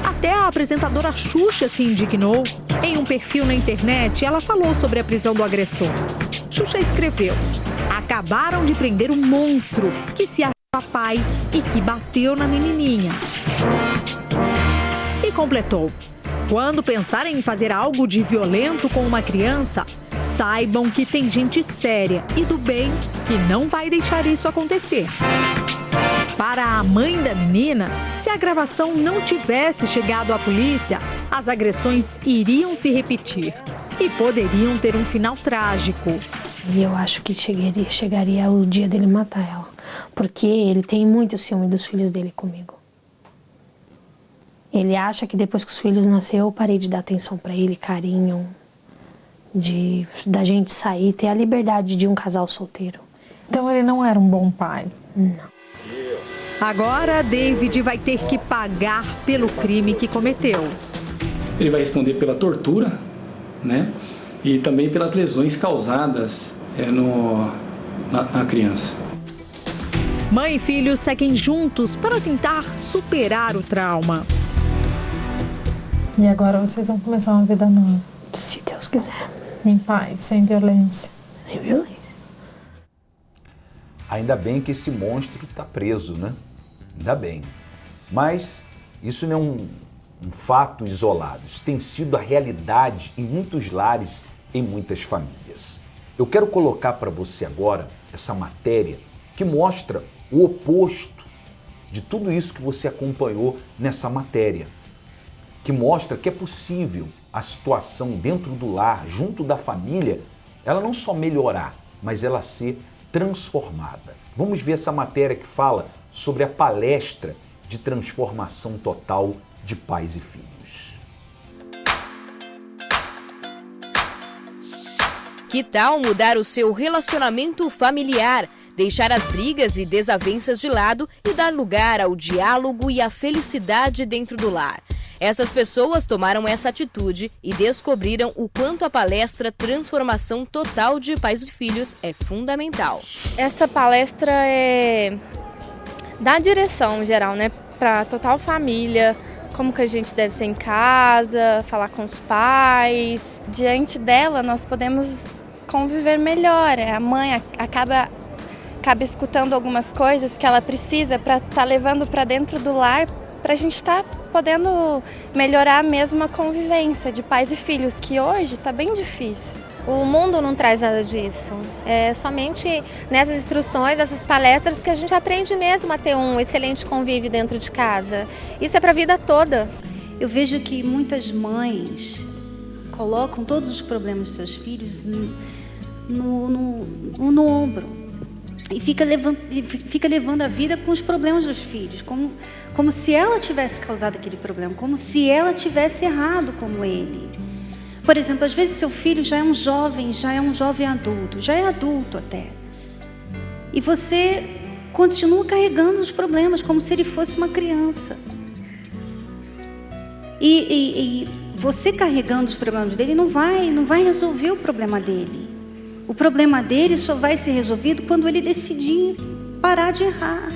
Até a apresentadora Xuxa se indignou. Em um perfil na internet, ela falou sobre a prisão do agressor. Xuxa escreveu: acabaram de prender um monstro que se achava pai e que bateu na menininha. E completou: quando pensarem em fazer algo de violento com uma criança, saibam que tem gente séria e do bem que não vai deixar isso acontecer. Para a mãe da menina, se a gravação não tivesse chegado à polícia, as agressões iriam se repetir e poderiam ter um final trágico. E eu acho que chegaria o dia dele matar ela, porque ele tem muito ciúme dos filhos dele comigo. Ele acha que depois que os filhos nasceram, eu parei de dar atenção para ele, carinho, da gente sair, ter a liberdade de um casal solteiro. Então ele não era um bom pai? Não. Agora, David vai ter que pagar pelo crime que cometeu. Ele vai responder pela tortura, né? E também pelas lesões causadas na criança. Mãe e filho seguem juntos para tentar superar o trauma. E agora vocês vão começar uma vida nova? Se Deus quiser. Em paz, sem violência. Sem violência. Ainda bem que esse monstro está preso, né? Ainda bem. Mas isso não é um fato isolado. Isso tem sido a realidade em muitos lares, em muitas famílias. Eu quero colocar para você agora essa matéria que mostra o oposto de tudo isso que você acompanhou nessa matéria, que mostra que é possível a situação dentro do lar, junto da família, ela não só melhorar, mas ela ser transformada. Vamos ver essa matéria que fala sobre a palestra de transformação total de pais e filhos. Que tal mudar o seu relacionamento familiar, deixar as brigas e desavenças de lado e dar lugar ao diálogo e à felicidade dentro do lar? Essas pessoas tomaram essa atitude e descobriram o quanto a palestra Transformação Total de Pais e Filhos é fundamental. Essa palestra dá direção geral, né, para total família, como que a gente deve ser em casa, falar com os pais. Diante dela, nós podemos conviver melhor. A mãe acaba escutando algumas coisas que ela precisa para estar levando para dentro do lar, para a gente estar podendo melhorar mesmo a convivência de pais e filhos, que hoje está bem difícil. O mundo não traz nada disso. É somente nessas instruções, essas palestras, que a gente aprende mesmo a ter um excelente convívio dentro de casa. Isso é para a vida toda. Eu vejo que muitas mães colocam todos os problemas dos seus filhos no ombro. E fica levando a vida com os problemas dos filhos, como se ela tivesse causado aquele problema, como se ela tivesse errado como ele. Por exemplo, às vezes seu filho já é um jovem adulto, já é adulto até. E você continua carregando os problemas como se ele fosse uma criança. E você carregando os problemas dele não vai resolver o problema dele. O problema dele só vai ser resolvido quando ele decidir parar de errar.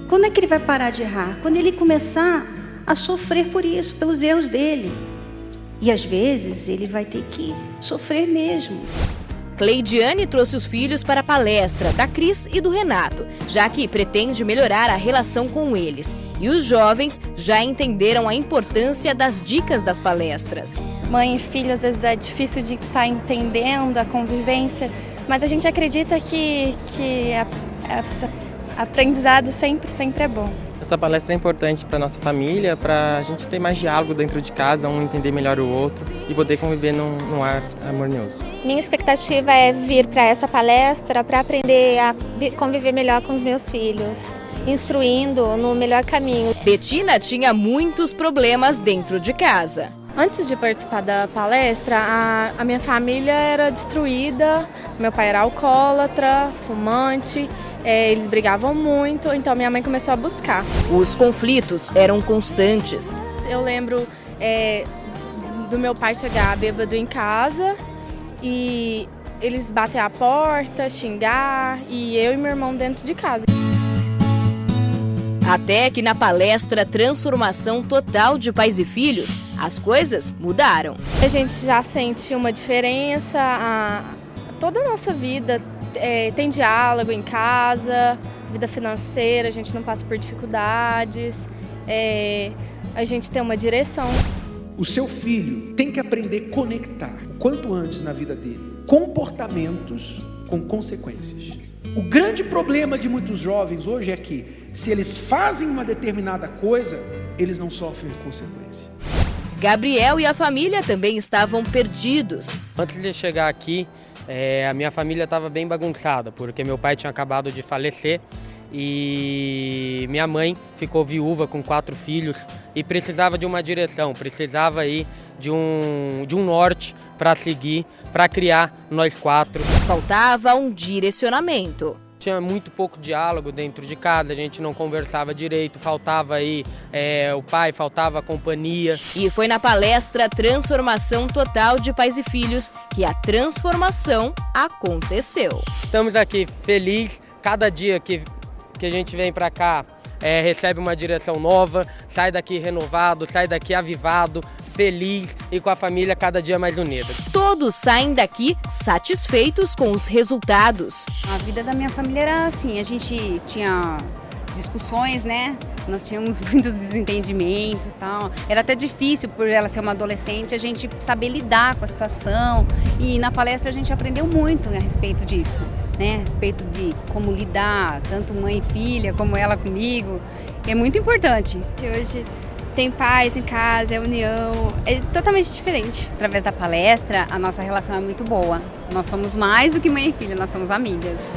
Quando é que ele vai parar de errar? Quando ele começar a sofrer por isso, pelos erros dele. E às vezes ele vai ter que sofrer mesmo. Cleidiane trouxe os filhos para a palestra da Cris e do Renato, já que pretende melhorar a relação com eles. E os jovens já entenderam a importância das dicas das palestras. Mãe e filho, às vezes é difícil de estar entendendo a convivência, mas a gente acredita que aprendizado sempre é bom. Essa palestra é importante para a nossa família, para a gente ter mais diálogo dentro de casa, um entender melhor o outro e poder conviver num ar harmonioso. Minha expectativa é vir para essa palestra para aprender a conviver melhor com os meus filhos, instruindo no melhor caminho. Betina tinha muitos problemas dentro de casa. Antes de participar da palestra, a minha família era destruída, meu pai era alcoólatra, fumante. Eles brigavam muito, então minha mãe começou a buscar. Os conflitos eram constantes. Eu lembro do meu pai chegar bêbado em casa e eles bater a porta, xingar, e eu e meu irmão dentro de casa. Até que na palestra Transformação Total de Pais e Filhos, as coisas mudaram. A gente já sente uma diferença, toda a nossa vida tem diálogo em casa, vida financeira, a gente não passa por dificuldades, a gente tem uma direção. O seu filho tem que aprender a conectar, o quanto antes na vida dele, comportamentos com consequências. O grande problema de muitos jovens hoje é que, se eles fazem uma determinada coisa, eles não sofrem consequência. Gabriel e a família também estavam perdidos. Antes de chegar aqui, a minha família estava bem bagunçada, porque meu pai tinha acabado de falecer e minha mãe ficou viúva com 4 filhos e precisava de uma direção, precisava aí de um norte para seguir, para criar nós 4. Faltava um direcionamento. Tinha muito pouco diálogo dentro de casa, a gente não conversava direito, faltava aí o pai, faltava a companhia. E foi na palestra Transformação Total de Pais e Filhos que a transformação aconteceu. Estamos aqui felizes, cada dia que a gente vem para cá recebe uma direção nova, sai daqui renovado, sai daqui avivado, feliz e com a família cada dia mais unida. Todos saem daqui satisfeitos com os resultados. A vida da minha família era assim, a gente tinha discussões, né? Nós tínhamos muitos desentendimentos e tal. Era até difícil, por ela ser uma adolescente, a gente saber lidar com a situação. E na palestra a gente aprendeu muito a respeito disso, né? A respeito de como lidar, tanto mãe e filha, como ela comigo. É muito importante. Hoje tem paz em casa, é união, é totalmente diferente. Através da palestra, a nossa relação é muito boa. Nós somos mais do que mãe e filha, nós somos amigas.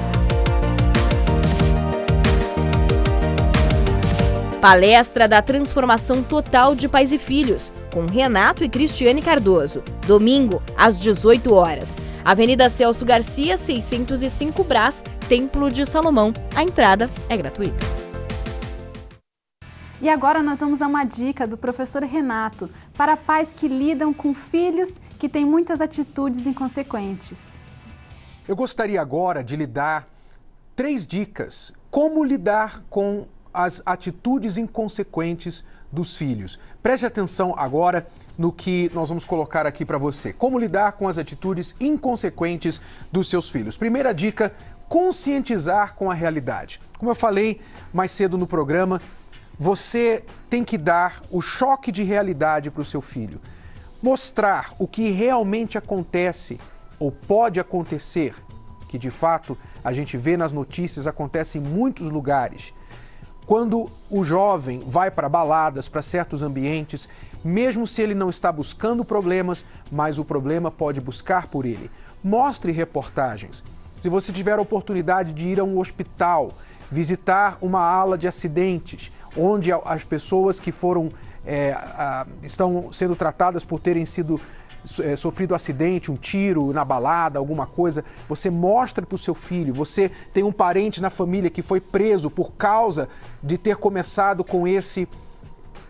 Palestra da Transformação Total de Pais e Filhos, com Renato e Cristiane Cardoso. Domingo, às 18 horas. Avenida Celso Garcia, 605 Brás, Templo de Salomão. A entrada é gratuita. E agora nós vamos a uma dica do professor Renato para pais que lidam com filhos que têm muitas atitudes inconsequentes. Eu gostaria agora de lhe dar 3 dicas como lidar com as atitudes inconsequentes dos filhos. Preste atenção agora no que nós vamos colocar aqui para você. Como lidar com as atitudes inconsequentes dos seus filhos. Primeira dica, conscientizar com a realidade. Como eu falei mais cedo no programa, você tem que dar o choque de realidade para o seu filho. Mostrar o que realmente acontece ou pode acontecer, que de fato a gente vê nas notícias, acontece em muitos lugares. Quando o jovem vai para baladas, para certos ambientes, mesmo se ele não está buscando problemas, mas o problema pode buscar por ele. Mostre reportagens. Se você tiver a oportunidade de ir a um hospital, visitar uma ala de acidentes, onde as pessoas que estão sendo tratadas por terem sofrido acidente, um tiro na balada, alguma coisa, você mostra para o seu filho. Você tem um parente na família que foi preso por causa de ter começado com esse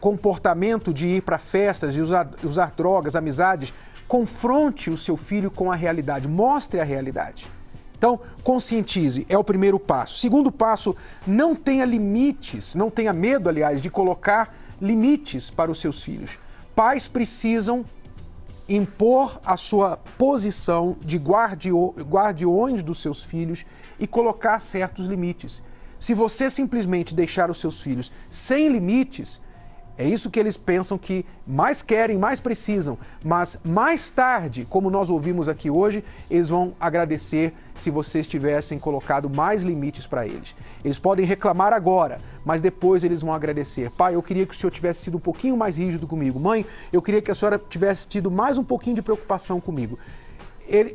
comportamento de ir para festas, de usar drogas, amizades. Confronte o seu filho com a realidade, mostre a realidade. Então, conscientize, é o primeiro passo. Segundo passo, não tenha limites, não tenha medo, aliás, de colocar limites para os seus filhos. Pais precisam impor a sua posição de guardiões dos seus filhos e colocar certos limites. Se você simplesmente deixar os seus filhos sem limites, é isso que eles pensam que mais querem, mais precisam, mas mais tarde, como nós ouvimos aqui hoje, eles vão agradecer se vocês tivessem colocado mais limites para eles. Eles podem reclamar agora, mas depois eles vão agradecer. Pai, eu queria que o senhor tivesse sido um pouquinho mais rígido comigo. Mãe, eu queria que a senhora tivesse tido mais um pouquinho de preocupação comigo.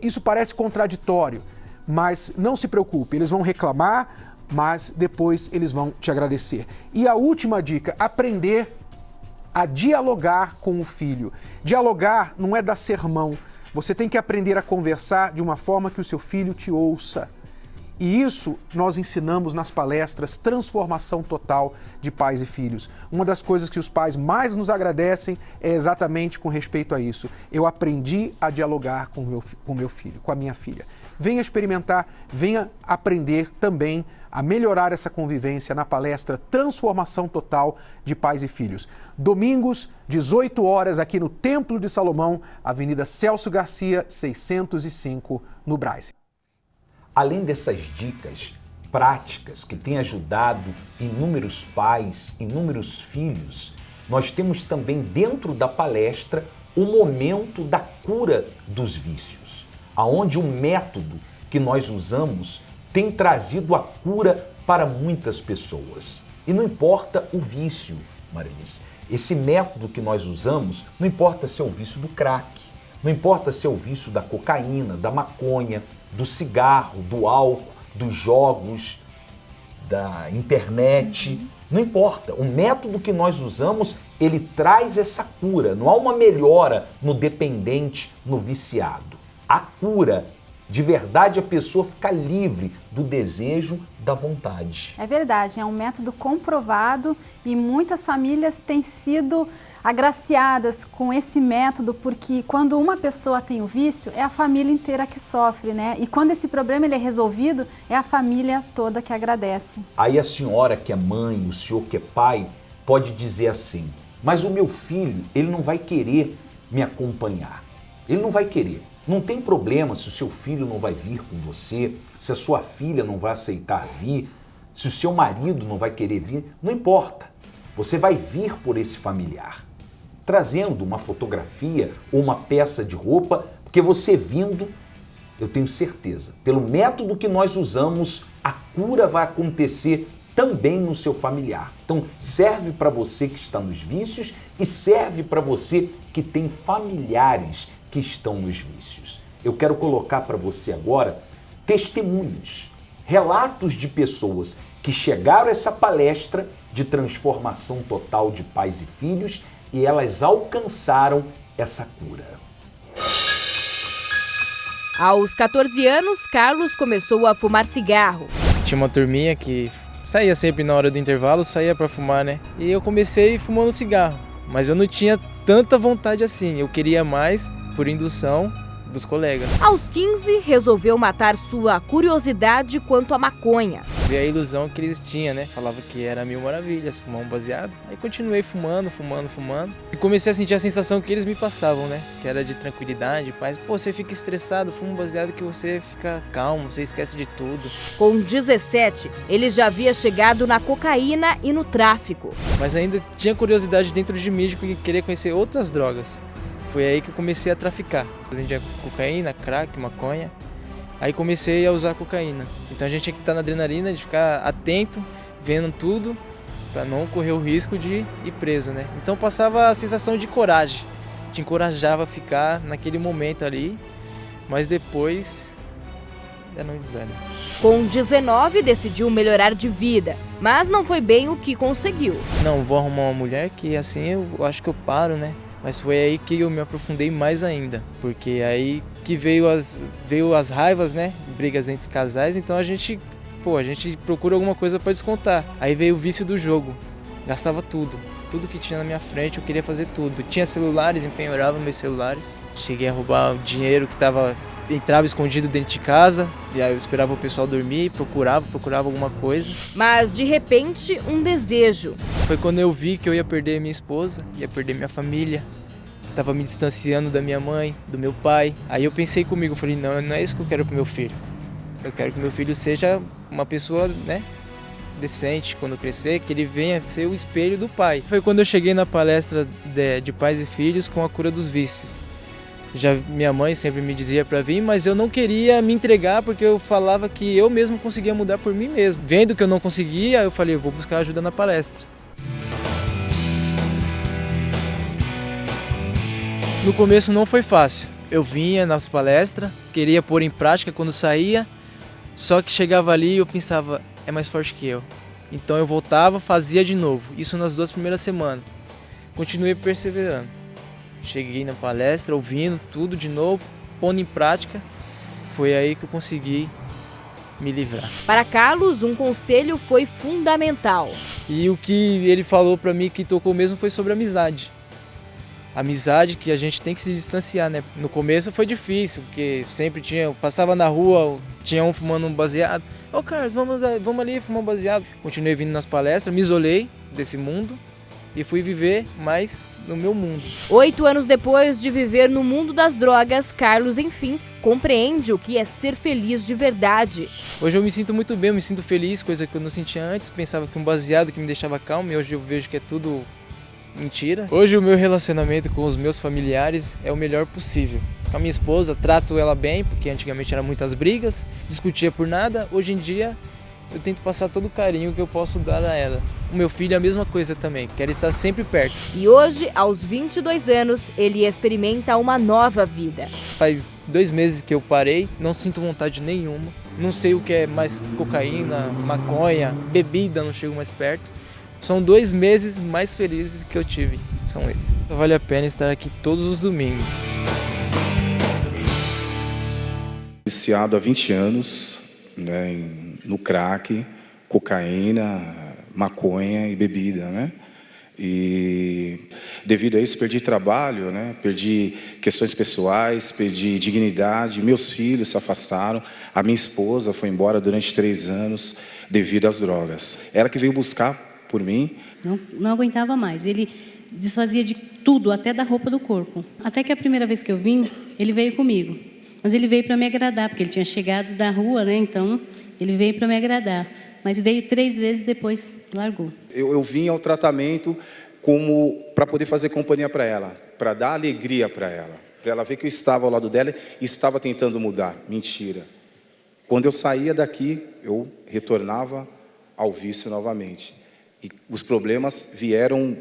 Isso parece contraditório, mas não se preocupe, eles vão reclamar, mas depois eles vão te agradecer. E a última dica, aprender a dialogar com o filho. Dialogar não é dar sermão. Você tem que aprender a conversar de uma forma que o seu filho te ouça. E isso nós ensinamos nas palestras Transformação Total de Pais e Filhos. Uma das coisas que os pais mais nos agradecem é exatamente com respeito a isso. Eu aprendi a dialogar com meu filho, com a minha filha. Venha experimentar, venha aprender também a melhorar essa convivência na palestra Transformação Total de Pais e Filhos. Domingos, 18 horas, aqui no Templo de Salomão, Avenida Celso Garcia, 605, no Brás. Além dessas dicas práticas que têm ajudado inúmeros pais, inúmeros filhos, nós temos também dentro da palestra o momento da cura dos vícios, aonde o método que nós usamos tem trazido a cura para muitas pessoas. E não importa o vício, Marilice. Esse método que nós usamos, não importa se é o vício do crack, não importa se é o vício da cocaína, da maconha, do cigarro, do álcool, dos jogos, da internet, não importa. O método que nós usamos, ele traz essa cura. Não há uma melhora no dependente, no viciado. A cura, de verdade, a pessoa fica livre do desejo, da vontade. É verdade, é um método comprovado e muitas famílias têm sido agraciadas com esse método, porque quando uma pessoa tem o vício, é a família inteira que sofre, né? E quando esse problema ele é resolvido, é a família toda que agradece. Aí a senhora que é mãe, o senhor que é pai, pode dizer assim, mas o meu filho, ele não vai querer me acompanhar. Ele não vai querer. Não tem problema se o seu filho não vai vir com você, se a sua filha não vai aceitar vir, se o seu marido não vai querer vir, não importa. Você vai vir por esse familiar, trazendo uma fotografia ou uma peça de roupa, porque você vindo, eu tenho certeza, pelo método que nós usamos, a cura vai acontecer também no seu familiar. Então serve para você que está nos vícios e serve para você que tem familiares que estão nos vícios. Eu quero colocar para você agora testemunhos, relatos de pessoas que chegaram a essa palestra de transformação total de pais e filhos e elas alcançaram essa cura. Aos 14 anos, Carlos começou a fumar cigarro. Tinha uma turminha que saía sempre na hora do intervalo, saía para fumar, né? E eu comecei fumando cigarro, mas eu não tinha tanta vontade assim. Eu queria mais por indução dos colegas. Aos 15, resolveu matar sua curiosidade quanto à maconha. E a ilusão que eles tinham, né? Falava que era 1000 maravilhas, fumar um baseado. Aí continuei fumando. E comecei a sentir a sensação que eles me passavam, né? Que era de tranquilidade, paz. Pô, você fica estressado, fuma um baseado que você fica calmo, você esquece de tudo. Com 17, ele já havia chegado na cocaína e no tráfico. Mas ainda tinha curiosidade dentro de mim de querer conhecer outras drogas. Foi aí que eu comecei a traficar. Eu vendia cocaína, crack, maconha. Aí comecei a usar cocaína. Então a gente tinha que estar na adrenalina, de ficar atento, vendo tudo, para não correr o risco de ir preso, né? Então passava a sensação de coragem. Te encorajava a ficar naquele momento ali, mas depois era um desânimo. Com 19, decidiu melhorar de vida, mas não foi bem o que conseguiu. Não, vou arrumar uma mulher que assim eu acho que eu paro, né? Mas foi aí que eu me aprofundei mais ainda, porque aí que veio as raivas, né? Brigas entre casais, então a gente procura alguma coisa para descontar. Aí veio o vício do jogo, gastava tudo que tinha na minha frente, eu queria fazer tudo. Tinha celulares, empenhorava meus celulares, cheguei a roubar o dinheiro que entrava escondido dentro de casa, e aí eu esperava o pessoal dormir, procurava alguma coisa. Mas de repente, um desejo. Foi quando eu vi que eu ia perder minha esposa, ia perder minha família, tava me distanciando da minha mãe, do meu pai. Aí eu pensei comigo, falei, não é isso que eu quero pro meu filho. Eu quero que meu filho seja uma pessoa, né, decente quando crescer, que ele venha ser o espelho do pai. Foi quando eu cheguei na palestra de pais e filhos com a cura dos vícios. Já minha mãe sempre me dizia para vir, mas eu não queria me entregar porque eu falava que eu mesmo conseguia mudar por mim mesmo. Vendo que eu não conseguia, eu falei, eu vou buscar ajuda na palestra. No começo não foi fácil. Eu vinha nas palestras, queria pôr em prática quando saía, só que chegava ali e eu pensava, é mais forte que eu. Então eu voltava, fazia de novo. Isso nas 2 primeiras semanas. Continuei perseverando. Cheguei na palestra, ouvindo tudo de novo, pondo em prática. Foi aí que eu consegui me livrar. Para Carlos, um conselho foi fundamental. E o que ele falou para mim que tocou mesmo foi sobre amizade. Amizade que a gente tem que se distanciar, né? No começo foi difícil, porque sempre passava na rua, tinha um fumando um baseado. Ô Carlos, vamos ali fumar um baseado. Continuei vindo nas palestras, me isolei desse mundo e fui viver mais no meu mundo. 8 anos depois de viver no mundo das drogas, Carlos, enfim, compreende o que é ser feliz de verdade. Hoje eu me sinto muito bem, eu me sinto feliz, coisa que eu não sentia antes. Pensava que um baseado que me deixava calmo e hoje eu vejo que é tudo mentira. Hoje o meu relacionamento com os meus familiares é o melhor possível. Com a minha esposa, trato ela bem, porque antigamente eram muitas brigas, discutia por nada. Hoje em dia eu tento passar todo o carinho que eu posso dar a ela. O meu filho é a mesma coisa também, quero estar sempre perto. E hoje, aos 22 anos, ele experimenta uma nova vida. Faz 2 meses que eu parei, não sinto vontade nenhuma. Não sei o que é mais cocaína, maconha, bebida, não chego mais perto. São 2 meses mais felizes que eu tive, são esses. Vale a pena estar aqui todos os domingos. Viciado há 20 anos, né, no crack, cocaína, maconha e bebida, né? E devido a isso perdi trabalho, né? Perdi questões pessoais, perdi dignidade, meus filhos se afastaram, a minha esposa foi embora durante 3 anos devido às drogas. Ela que veio buscar por mim. Não aguentava mais. Ele desfazia de tudo, até da roupa do corpo. Até que a primeira vez que eu vim, ele veio comigo. Mas ele veio para me agradar, porque ele tinha chegado da rua, né? Então, ele veio para me agradar. Mas veio 3 vezes, depois largou. Eu vim ao tratamento como para poder fazer companhia para ela, para dar alegria para ela ver que eu estava ao lado dela e estava tentando mudar. Mentira. Quando eu saía daqui, eu retornava ao vício novamente. E os problemas vieram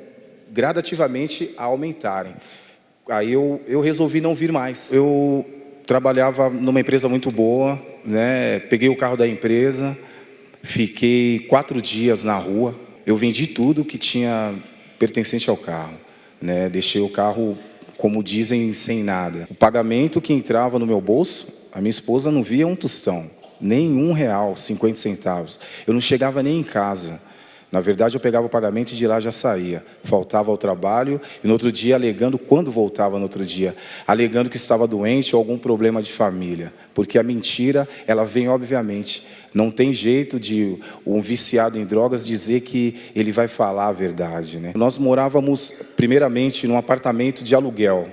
gradativamente a aumentarem. Aí eu resolvi não vir mais. Eu trabalhava numa empresa muito boa, né? Peguei o carro da empresa, fiquei 4 dias na rua. Eu vendi tudo que tinha pertencente ao carro, né? Deixei o carro, como dizem, sem nada. O pagamento que entrava no meu bolso, a minha esposa não via um tostão, nem R$1,50. Eu não chegava nem em casa. Na verdade, eu pegava o pagamento e de lá já saía. Faltava ao trabalho e no outro dia alegando, quando voltava no outro dia, alegando que estava doente ou algum problema de família. Porque a mentira, ela vem obviamente. Não tem jeito de um viciado em drogas dizer que ele vai falar a verdade, né? Nós morávamos, primeiramente, num apartamento de aluguel.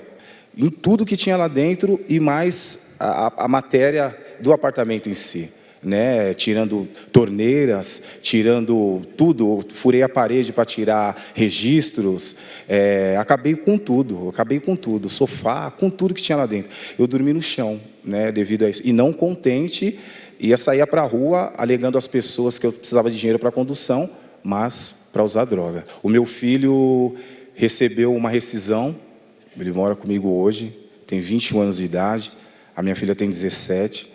Em tudo que tinha lá dentro e mais a matéria do apartamento em si, né? Tirando torneiras, tirando tudo, furei a parede para tirar registros, acabei com tudo, sofá, com tudo que tinha lá dentro. Eu dormi no chão, né? Devido a isso. E não contente, ia sair para a rua alegando às pessoas que eu precisava de dinheiro para condução, mas para usar droga. O meu filho recebeu uma rescisão, ele mora comigo hoje, tem 21 anos de idade, a minha filha tem 17,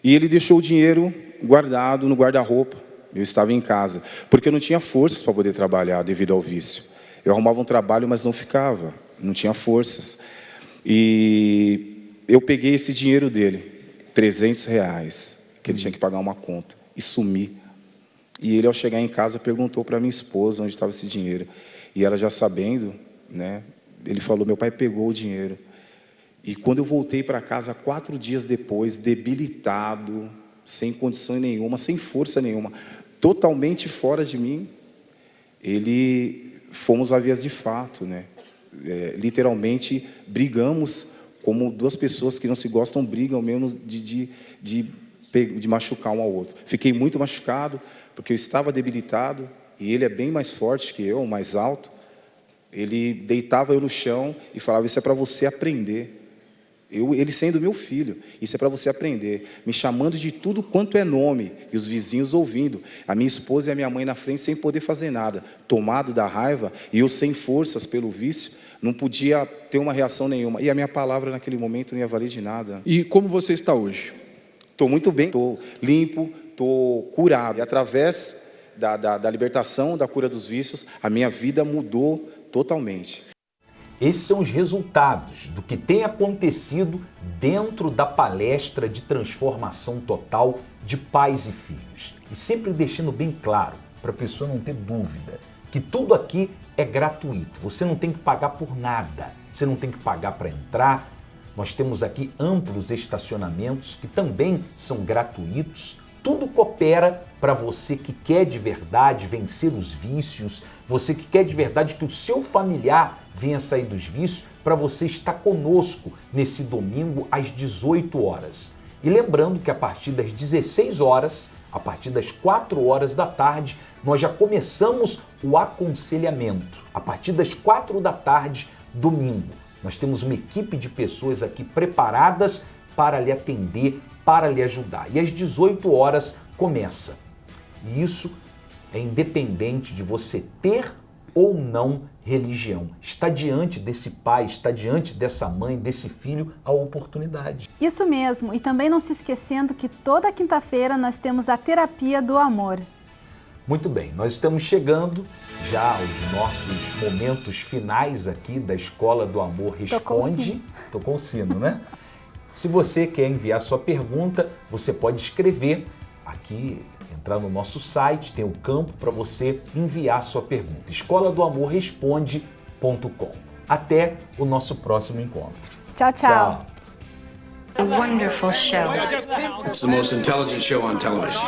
e ele deixou o dinheiro guardado no guarda-roupa. Eu estava em casa, porque eu não tinha forças para poder trabalhar devido ao vício. Eu arrumava um trabalho, mas não ficava, não tinha forças. E eu peguei esse dinheiro dele, R$300, que ele tinha que pagar uma conta, e sumi. E ele, ao chegar em casa, perguntou para minha esposa onde estava esse dinheiro. E ela, já sabendo, né, ele falou, meu pai pegou o dinheiro. E quando eu voltei para casa, 4 dias depois, debilitado, sem condição nenhuma, sem força nenhuma, totalmente fora de mim, fomos a vias de fato, né? Literalmente, brigamos, como duas pessoas que não se gostam brigam mesmo de machucar um ao outro. Fiquei muito machucado, porque eu estava debilitado, e ele é bem mais forte que eu, mais alto. Ele deitava eu no chão e falava, isso é para você aprender. Ele sendo meu filho, isso é para você aprender. Me chamando de tudo quanto é nome, e os vizinhos ouvindo. A minha esposa e a minha mãe na frente sem poder fazer nada. Tomado da raiva, e eu sem forças pelo vício, não podia ter uma reação nenhuma. E a minha palavra naquele momento não ia valer de nada. E como você está hoje? Estou muito bem, estou limpo, estou curado. E através da libertação, da cura dos vícios, a minha vida mudou totalmente. Esses são os resultados do que tem acontecido dentro da palestra de transformação total de pais e filhos. E sempre deixando bem claro, para a pessoa não ter dúvida, que tudo aqui é gratuito. Você não tem que pagar por nada, você não tem que pagar para entrar. Nós temos aqui amplos estacionamentos que também são gratuitos. Tudo coopera para você que quer de verdade vencer os vícios, você que quer de verdade que o seu familiar venha sair dos vícios, para você estar conosco nesse domingo às 18 horas. E lembrando que a partir das 16 horas, a partir das 4 horas da tarde, nós já começamos o aconselhamento. A partir das 4 da tarde, domingo, nós temos uma equipe de pessoas aqui preparadas para lhe atender, para lhe ajudar. E às 18 horas começa. E isso é independente de você ter ou não religião. Está diante desse pai, está diante dessa mãe, desse filho, a oportunidade. Isso mesmo. E também não se esquecendo que toda quinta-feira nós temos a terapia do amor. Muito bem, nós estamos chegando já aos nossos momentos finais aqui da Escola do Amor Responde. Tocou o sino, né? Se você quer enviar sua pergunta, você pode escrever aqui, entrar no nosso site, tem o campo para você enviar sua pergunta. escoladoamorresponde.com. Até o nosso próximo encontro. Tchau, tchau. A wonderful show. It's the most intelligent show on television.